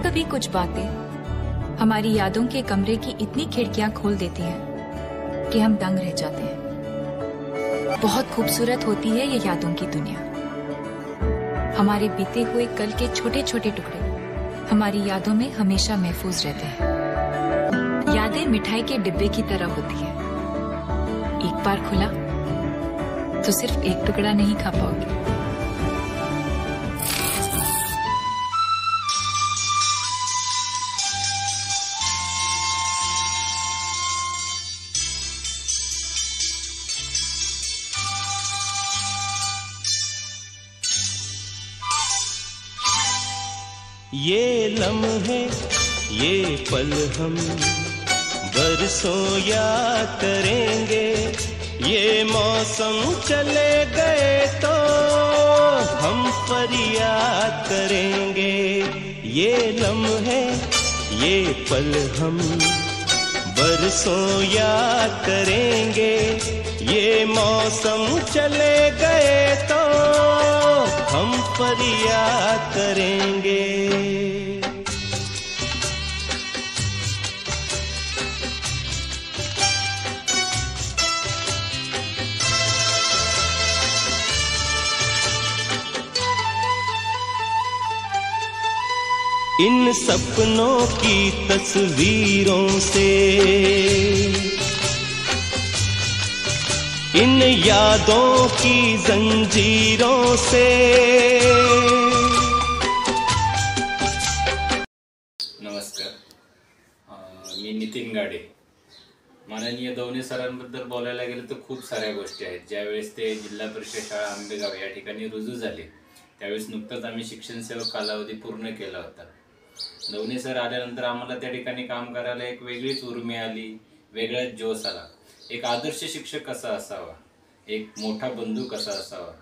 कभी कुछ बातें हमारी यादों के कमरे की इतनी खिड़कियां खोल देती हैं कि हम दंग रह जाते हैं। बहुत खूबसूरत होती है ये यादों की दुनिया। हमारे बीते हुए कल के छोटे छोटे टुकड़े हमारी यादों में हमेशा महफूज रहते हैं। यादें मिठाई के डिब्बे की तरह होती है, एक बार खुला तो सिर्फ एक टुकड़ा नहीं खा पाओगे। ये लम्हे ये पल हम बरसों याद करेंगे, ये मौसम चले गए तो हम फरियाद करेंगे। ये लम्हे ये पल हम बरसों याद करेंगे, ये मौसम चले गए तो हम फरियाद करेंगे। इन सपनों की तस्वीरों से, इन यादों की जंजीरों से। नमस्कार, मी नितीन गाडे। माननीय दवणे सरांबद्दल बोलायला गेलं तर खूप साऱ्या गोष्टी आहेत। ज्यावेळेस ते जिल्हा परिषद शाळा आंबेगाव या ठिकाणी रुजू झाले त्यावेळेस नुकताच आम्ही शिक्षण सेवक कालावधी पूर्ण केला होता। दवणे सर आल्यानंतर आम्हाला त्या ठिकाणी काम करायला एक वेगळीच उर्मी आली, वेगळाच जोश आला। एक आदर्श शिक्षक कसा असावा, एक मोठा बंधू कसा असावा,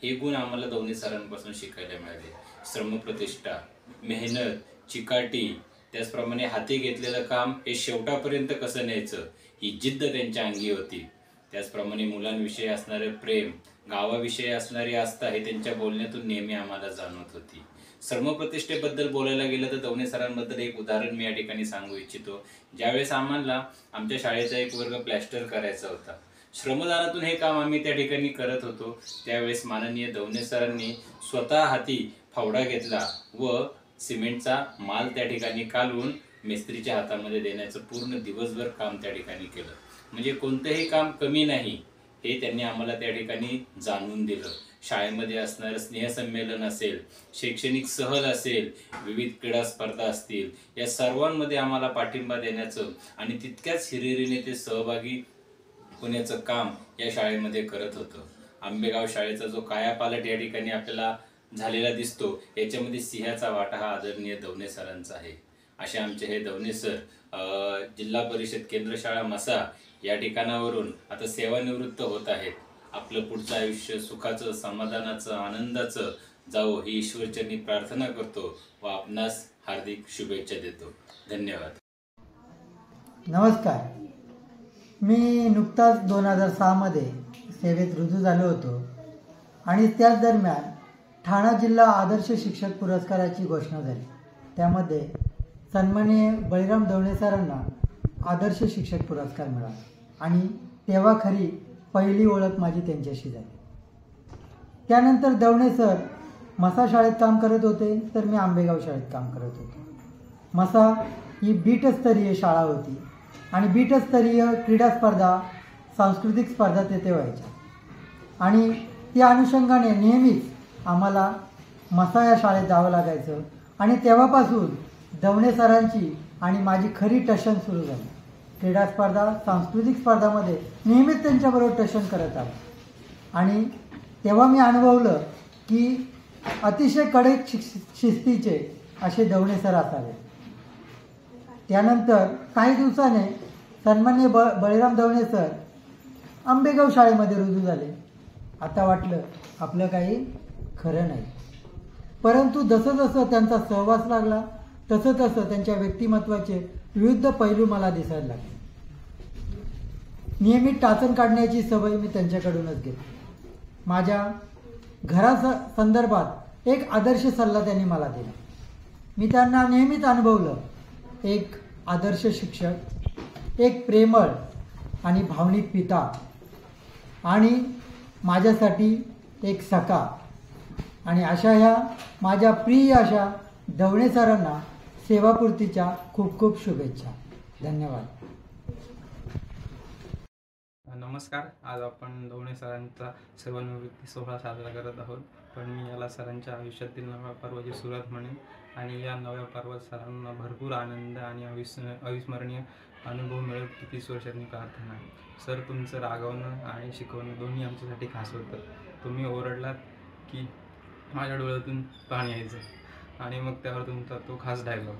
हे गुण आम्हाला दवणे सरांपासून शिकायला मिळाले। श्रमप्रतिष्ठा, मेहनत, चिकाटी, त्याचप्रमाणे हाती घेतलेलं काम हे शेवटापर्यंत कसं न्यायचं ही जिद्द त्यांच्या अंगी होती। त्याचप्रमाणे मुलांविषयी असणारे प्रेम, गावाविषयी असणारी आस्था हे त्यांच्या बोलण्यातून नेहमी आम्हाला जाणवत होती। श्रमप्रतिष्ठेबद्दल बोलायला गेलं तर दवणे सरांबद्दल एक उदाहरण मी या ठिकाणी सांगू इच्छितो। ज्यावेळेस आम्हाला आमच्या शाळेचा एक वर्ग प्लॅस्टर करायचा होता, श्रमदानातून हे काम आम्ही त्या ठिकाणी करत होतो, त्यावेळेस माननीय दवणे सरांनी स्वतः हाती फावडा घेतला व सिमेंटचा माल त्या ठिकाणी कालवून मिस्त्रीच्या हातामध्ये देण्याचं पूर्ण दिवसभर काम त्या ठिकाणी केलं। म्हणजे कोणतंही काम कमी नाही हे त्यांनी आम्हाला त्या ठिकाणी जाणून दिलं। शाळेमध्ये असणारं स्नेहसंमेलन असेल, शैक्षणिक सहल असेल, विविध क्रीडा स्पर्धा असतील, या सर्वांमध्ये आम्हाला पाठिंबा देण्याचं आणि तितक्याच हिरिरीने ते सहभागी होण्याचं काम या शाळेमध्ये करत होतं। आंबेगाव शाळेचा जो कायापालट या ठिकाणी आपल्याला झालेला दिसतो याच्यामध्ये सिंहाचा वाटा हा आदरणीय दवणे सरांचा आहे। असे आमचे हे दवणे सर जिल्हा परिषद केंद्र शाळा मसा या ठिकाणावरून आता सेवानिवृत्त होत आहेत। आपलं पुढचं आयुष्य सुखाचं, समाधानाचं, आनंदाचं जावो ही ईश्वरचरणी प्रार्थना करतो व आपणास हार्दिक शुभेच्छा देतो। धन्यवाद। नमस्कार, मी नुकताच 2006 मध्ये सेवेत रुजू झालो होतो आणि त्याच दरम्यान ठाणा जिल्हा आदर्श शिक्षक पुरस्काराची घोषणा झाली। त्यामध्ये सन्माननीय बळीराम दवणे सरांना आदर्श शिक्षक पुरस्कार मिळाला आणि तेव्हा खरी पहिली ओळख माझी त्यांच्याशी झाली। त्यानंतर दवणे सर मसा शाळेत काम करत होते तर मी आंबेगाव शाळेत काम करत होतो। मसा ही बीटस्तरीय शाळा होती आणि बीटस्तरीय क्रीडा स्पर्धा, सांस्कृतिक स्पर्धा तेथे व्हायच्या आणि त्या अनुषंगाने नेहमीच आम्हाला मसा या शाळेत जावं लागायचं आणि तेव्हापासून दवणे सरांची आणि माझी खरी टशन सुरू झाली। क्रीडा स्पर्धा, सांस्कृतिक स्पर्धामध्ये नेहमीच त्यांच्याबरोबर टशन करत आलो आणि तेव्हा मी अनुभवलं की अतिशय कडक शिस्तीचे असे दवणे सर असावे। त्यानंतर काही दिवसाने सन्माननीय बळीराम दवणे सर आंबेगाव शाळेमध्ये रुजू झाले। आता वाटलं आपलं काही खरं नाही, परंतु जसं जसं त्यांचा सहवास लागला तसं तसं त्यांच्या व्यक्तिमत्वाचे विविध पैलू मला दिसायला लागले। नियमित टाचण काढण्याची सवय मी त्यांच्याकडूनच घेतली। माझ्या घरासंदर्भात एक आदर्श सल्ला त्यांनी मला दिला मी त्यांना नेहमीच अनुभवलं, एक आदर्श शिक्षक, एक प्रेमळ आणि भावनिक पिता आणि माझ्यासाठी एक सखा. आणि अशा ह्या माझ्या प्रिय अशा दवणे सरांना सेवापूर्तीच्या खूप खूप शुभेच्छा. धन्यवाद. नमस्कार. आज आपण दवणे सरांचा सेवानिवृत्ती सोहळा साजरा करत आहोत. पण मी याला सरांच्या आयुष्यातील नव्या पर्वाची सुरुवात म्हणेन. आणि या नव्या पर्वात सरांना भरपूर आनंद आणि अविस्मरणीय अनुभव मिळत की 30 वर्षांनी प्रार्थना. सर, तुमचं रागवणं आणि शिकवणं दोन्ही आमच्यासाठी खास होतं. तुम्ही ओरडलात की माझ्या डोळ्यातून पाणी यायचं आणि मग त्यावर तुमचा तो खास डायलॉग,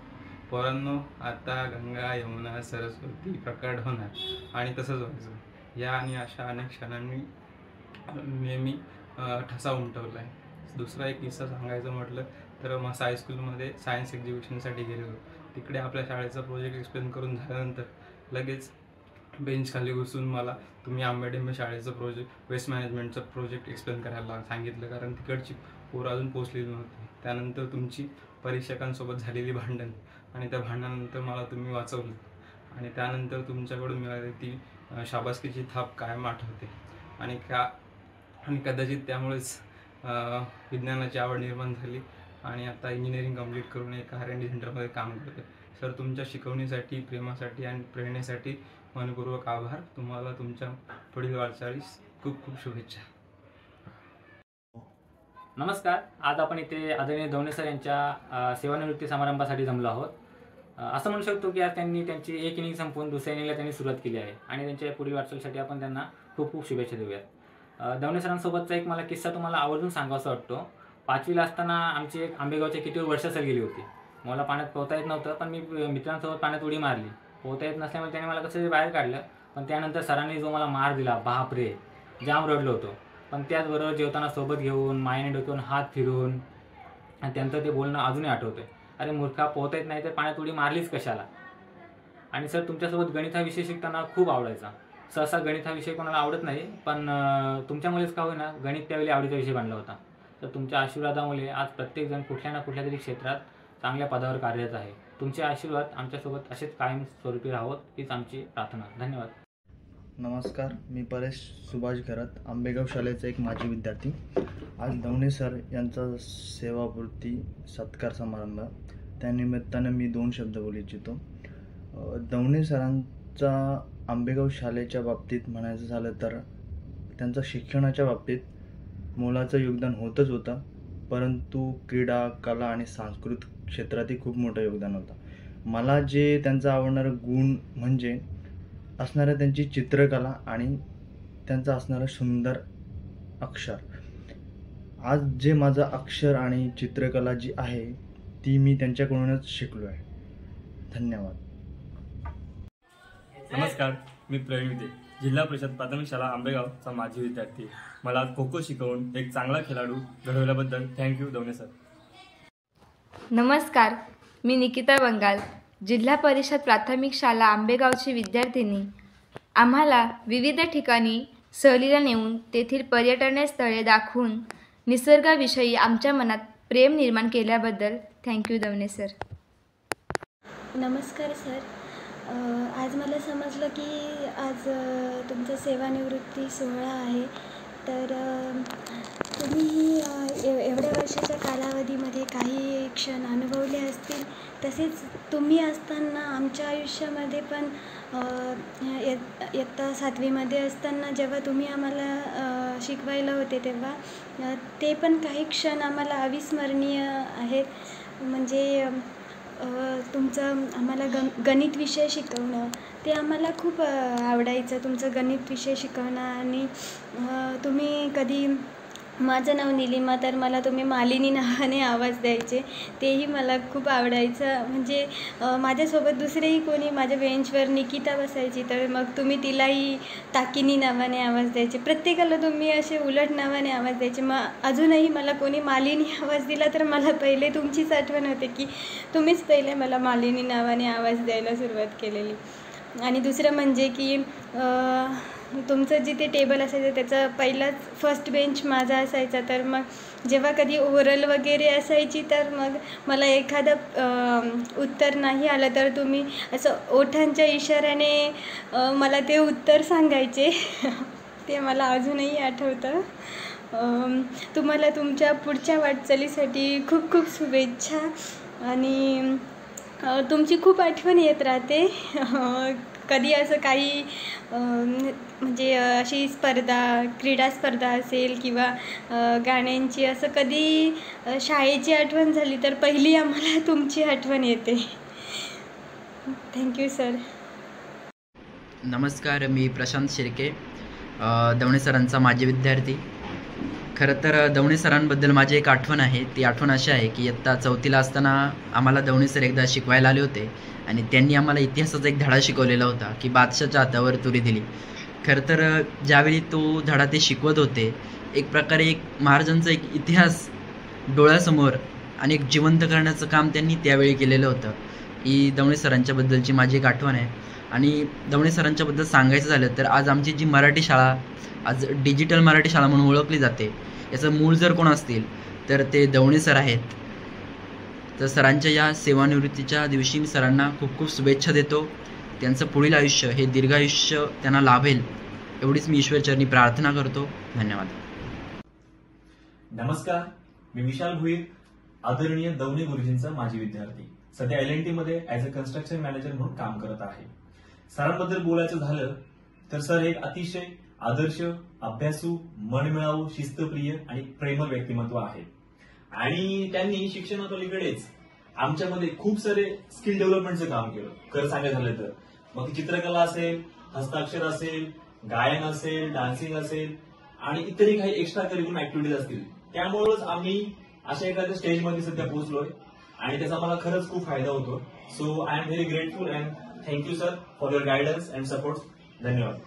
पोरांनो आता गंगा यमुना सरस्वती प्रकट होणार, आणि तसंच व्हायचं. या आणि अशा अनेक क्षणांनी नेहमी ठसा उमटवला आहे. दुसरा एक किस्सा सांगायचं म्हटलं तर मसा हायस्कूलमध्ये सायन्स एक्झिबिशनसाठी गेलेलो. तिकडे आपल्या शाळेचा प्रोजेक्ट एक्सप्लेन करून झाल्यानंतर लगेच बेंच खाली घुसून मला तुम्ही आंबेडेंबे शाळेचं वेस्ट मॅनेजमेंटचं प्रोजेक्ट एक्सप्लेन करायला सांगितलं, कारण तिकडची पोरं अजून पोचलेली नव्हती. त्यानंतर तुमची परीक्षकांसोबत झालेली भांडण आणि त्या भांडणानंतर मला तुम्ही वाचवलं आणि त्यानंतर तुमच्याकडून मिळाली ती शाबासकीची थाप कायम आठवते. आणि कदाचित त्यामुळेच विज्ञानाची आवड निर्माण झाली आणि आता इंजिनिअरिंग कंप्लीट करून एका R&D सेंटरमध्ये काम करते. सर, तुमच्या शिकवणीसाठी, प्रेमासाठी आणि प्रेरणेसाठी मनपूर्वक आभार. तुम्हाला तुमच्या पुढील वाटचालीस खूप खूप शुभेच्छा. नमस्कार. आज आपण इथे आदरणीय दवणे सर यांच्या सेवानिवृत्ती समारंभासाठी जमलो आहोत. असं म्हणू शकतो की आज त्यांनी त्यांची एक इनिंग संपवून दुसऱ्या इनिंगला त्यांनी सुरुवात केली आहे आणि त्यांच्या पुढील वाटचालीसाठी आपण त्यांना खूप खूप शुभेच्छा देऊयात. दवणे सरांसोबतचा एक मला किस्सा तुम्हाला आवर्जून सांगावासा वाटतो. 5वीला असताना आमची एक आंबेगावच्या किटीवर वर्षा सर गेली होती. मला पाण्यात पोहता येत नव्हतं, पण मी मित्रांसोबत पाण्यात उडी मारली. पोहता येत नसल्यामुळे त्याने मला कसं बाहेर काढलं. पण त्यानंतर सरांनी जो मला मार दिला, बापरे, जाम रडलो होतो. पण त्याचबरोबर जेवताना सोबत घेऊन मायेने डोक्यावरून हात फिरून आणि त्यांचं ते बोलणं अजूनही आठवतं. अरे मूर्खा, पोहता येत नाही तर पाण्यात उडी मारलीच कशाला. आणि सर, तुमच्यासोबत गणित हा विषय शिकताना खूप आवडायचा. सहसा गणित हा विषय कोणाला आवडत नाही, पण तुमच्यामुळेच का होईना गणित त्यावेळी आवडीचा विषय बनला होता. तर तुमच्या आशीर्वादामुळे आज प्रत्येकजण कुठल्या ना कुठल्या तरी क्षेत्रात चांगल्या पदावर कार्यरत आहे. तुमचे आशीर्वाद आमच्यासोबत असेच कायम स्वरूपी राहावत हीच आमची प्रार्थना. धन्यवाद. नमस्कार. मी परेश सुभाष घरात, आंबेगाव शाळेचा एक माजी विद्यार्थी. आज दवणे सर यांचा सेवापूर्ती सत्कार समारंभ, त्यानिमित्तानं मी 2 शब्द बोलू इच्छितो. दवणे सरांचा आंबेगाव शाळेच्या बाबतीत म्हणायचं झालं तर त्यांचं शिक्षणाच्या बाबतीत मोलाचं योगदान होतंच होतं, परंतु क्रीडा, कला आणि सांस्कृतिक क्षेत्रातही खूप मोठं योगदान होतं. मला जे त्यांचं आवडणारं गुण म्हणजे असणारं त्यांची चित्रकला आणि त्यांचं असणारं सुंदर अक्षर. आज जे माझं अक्षर आणि चित्रकला जी आहे ती मी त्यांच्याकडूनच शिकलो आहे. धन्यवाद. नमस्कार. मी प्रवीण विदे, जिल्हा परिषद प्राथमिक शाळा आंबेगावचा माजी विद्यार्थी. मला आज खो खो शिकवून एक चांगला खेळाडू घडवल्याबद्दल थँक्यू दवणे सर. नमस्कार. मी निकिता बंगाल, जिल्हा परिषद प्राथमिक शाळा आंबेगावची विद्यार्थिनी. आम्हाला विविध ठिकाणी सहलीला नेऊन तेथील पर्यटन स्थळे दाखवून निसर्गाविषयी आमच्या मनात प्रेम निर्माण केल्याबद्दल थँक्यू दवणे सर. नमस्कार सर. आज मला समजलं की आज तुमचा सेवानिवृत्ती सोहळा आहे. तर तुम्ही एवढ्या वर्षाच्या कालावधीमध्ये काही क्षण अनुभवले असतील. तसेच तुम्ही असताना आमच्या आयुष्यामध्ये पण इयत्ता 7वीमध्ये असताना जेव्हा तुम्ही आम्हाला शिकवायला होते तेव्हा ते पण काही क्षण आम्हाला अविस्मरणीय आहेत. म्हणजे तुमचं आम्हाला गणित विषय शिकवणं ते आम्हाला खूप आवडायचं. तुमचं गणित विषय शिकवणं आणि तुम्ही कधी माझं नाव निलिमा तर मला तुम्ही मालिनी नावाने आवाज द्यायचे, तेही मला खूप आवडायचं. म्हणजे माझ्यासोबत दुसरेही कोणी माझ्या बेंचवर निकिता बसायची तर मग तुम्ही तिलाही ताकिनी नावाने आवाज द्यायचे. प्रत्येकाला तुम्ही असे उलट नावाने आवाज द्यायचे. मग अजूनही मला कोणी मालिनी आवाज दिला तर मला पहिले तुमचीच आठवण होते की तुम्हीच पहिले मला मालिनी नावाने आवाज द्यायला सुरुवात केलेली. आणि दुसरं म्हणजे की तुमचं जिथे टेबल असायचं त्याचा पहिलाच फर्स्ट बेंच माझा असायचा. तर मग जेव्हा कधी ओरल वगैरे असायची तर मग मला एखादं उत्तर नाही आलं तर तुम्ही असं ओठांच्या इशाऱ्याने मला ते उत्तर सांगायचे. ते मला अजूनही आठवतं. तुम्हाला तुमच्या पुढच्या वाटचालीसाठी खूप खूप शुभेच्छा आणि तुमची खूप आठवण येत राहते. कधी असं काही म्हणजे अशी स्पर्धा, क्रीडा स्पर्धा असेल किंवा गाण्यांची असं कधी शाळेची आठवण झाली तर पहिली आम्हाला तुमची आठवण येते. Thank you sir. नमस्कार, मी प्रशांत शिर्के, दवणे सरांचा माजी विद्यार्थी. खरं तर दवणे सरांबद्दल माझी एक आठवण आहे. ती आठवण अशी आहे की इयत्ता 4थीला असताना आम्हाला दवणे सर एकदा शिकवायला आले होते आणि त्यांनी आम्हाला इतिहासाचा एक धडा शिकवलेला होता की बादशाहच्या हातावर तुरी दिली. खरं तर ज्यावेळी तो धडा ते शिकवत होते, एक प्रकारे एक महाराजांचा एक इतिहास डोळ्यासमोर आणि एक जिवंत करण्याचं काम त्यांनी त्यावेळी केलेलं होतं. ही दवणे सरांच्याबद्दलची माझी एक आठवण आहे. आणि दवणे सरांच्याबद्दल सांगायचं झालं तर आज आमची जी मराठी शाळा आज डिजिटल मराठी शाळा म्हणून ओळखली जाते, याचं मूळ जर कोण असतील तर ते दवणे सर आहेत. तर सरांच्या या सेवानिवृत्तीच्या दिवशी मी सरांना खूप खूप शुभेच्छा देतो. त्यांचं पुढील आयुष्य हे दीर्घायुष्य त्यांना लाभेल एवढीच मी ईश्वरचरणी प्रार्थना करतो. धन्यवाद. नमस्कार, मी विशाल भुईर, आदरणीय दवणे गुरुजींचा माजी विद्यार्थी. सध्या LNT मध्ये ऍज अ कन्स्ट्रक्शन मॅनेजर म्हणून काम करत आहे. सरांबद्दल बोलायचं झालं तर सर एक अतिशय आदर्श, अभ्यासू, मनमिळावू, शिस्तप्रिय आणि प्रेमळ व्यक्तिमत्व आहे. आणि त्यांनी शिक्षणापलीकडेच आमच्यामध्ये खूप सारे स्किल डेव्हलपमेंटचं काम केलं. खरं सांगायचं झालं तर मग चित्रकला असेल, हस्ताक्षर असेल, गायन असेल, डान्सिंग असेल आणि इतरही काही एक्स्ट्रा करिक्युलर ऍक्टिव्हिटीज असतील. त्यामुळेच आम्ही अशा एखाद्या स्टेजमध्ये सध्या पोहोचलोय आणि त्याचा मला खरंच खूप फायदा होतो. So I am very grateful and thank you sir for your guidance and support. धन्यवाद.